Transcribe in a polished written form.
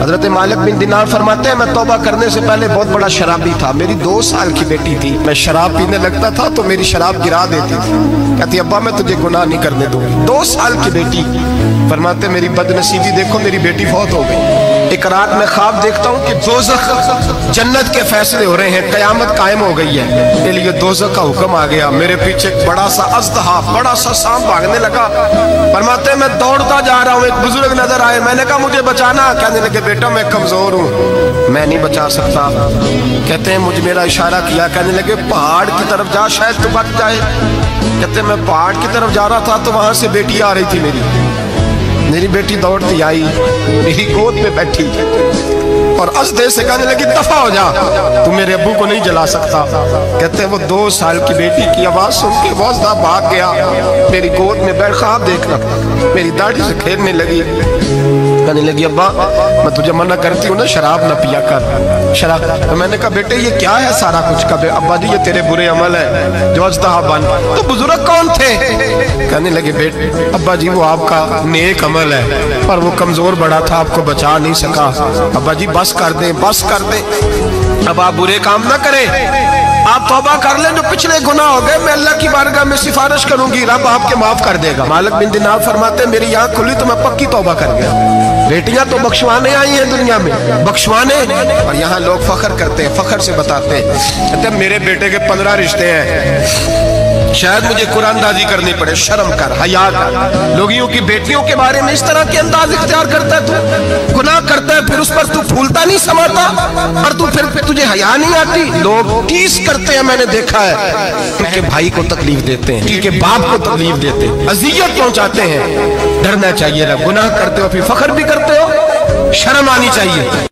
حضرت مالک بن دینار فرماتے ہیں میں توبہ کرنے سے پہلے بہت بڑا شرابی تھا، میری 2 سال کی بیٹی تھی، میں شراب پینے لگتا تھا تو میری شراب گرا دیتی تھی، کہتی ابا میں تجھے گناہ نہیں کرنے دوں گی۔ 2 سال کی بیٹی، فرماتے میری بد نصیبی دیکھو میری بیٹی فوت ہو گئی۔ ایک رات میں خواب دیکھتا ہوں کہ دوزخ جنت کے فیصلے ہو رہے ہیں، قیامت قائم ہو گئی ہے، کے لیے دوزخ کا حکم آ گیا۔ میرے پیچھے ایک بڑا سا اژدہا، بڑا سا سانپ بھاگنے لگا، فرماتے ہیں میں دوڑتا جا رہا ہوں، ایک بزرگ نظر آئے، میں نے کہا مجھے بچانا، کہنے لگے بیٹا میں کمزور ہوں، میں نہیں بچا سکتا۔ کہتے ہیں مجھے میرا اشارہ کیا، کہنے لگے پہاڑ کی طرف جا شاید تو بچ جائے۔ کہتے ہیں میں پہاڑ کی طرف جا رہا تھا تو وہاں سے بیٹی آ رہی تھی، میری بیٹی دوڑتی آئی، میری گود میں بیٹھی اور ازدے سے کہنے لگی دفع ہو جا، تو میرے ابو کو نہیں جلا سکتا۔ کہتے ہیں وہ 2 سال کی بیٹی کی آواز سن کے وہ ازدہ بھاگ گیا، میری گود میں بیٹھ خواب دیکھنا، میری داڑھی سے کھیلنے لگی، کہنے لگی ابا میں تجھے منع کرتی ہوں نا شراب نہ پیا کر شراب۔ تو میں نے کہا بیٹے یہ کیا ہے سارا کچھ؟ کہا ابا جی یہ تیرے برے عمل ہے جو ازدہا بن۔ تو بزرگ کون تھے؟ کہنے لگے بیٹے ابا جی وہ آپ کا نیک عمل ہے پر وہ کمزور بڑا تھا، آپ کو بچا نہیں سکا۔ ابا جی بس کر دیں بس کر دیں، اب آپ برے کام نہ کریں، آپ توبہ کر لیں، جو پچھلے گناہ ہو گئے میں اللہ کی بارگاہ میں سفارش کروں گی، رب آپ کے معاف کر دے گا۔ مالک بن دینار فرماتے ہیں میری آنکھ کھلی تو میں پکی توبہ کر گیا۔ بیٹیاں تو بخشوانے آئی ہیں دنیا میں، بخشوانے، اور یہاں لوگ فخر کرتے ہیں، فخر سے بتاتے ہیں، کہتے ہیں میرے بیٹے کے 15 رشتے ہیں، شاید مجھے قرآن اندازی کرنی پڑے، شرم کر، حیا کر۔ لوگیوں کی بیٹیوں کے بارے میں اس طرح کے انداز اختیار کرتا ہے، تو گناہ کرتا ہے پھر اس پر تو پھولتا نہیں سماتا، اور تو پھر تجھے حیا نہیں آتی۔ لوگ ٹیس کرتے ہیں، میں نے دیکھا ہے، ان کے بھائی کو تکلیف دیتے ہیں، ان کے باپ کو تکلیف دیتے ہیں، اذیت پہنچاتے ہیں۔ ڈرنا چاہیے، گناہ کرتے ہو پھر فخر بھی کرتے ہو، شرم آنی چاہیے۔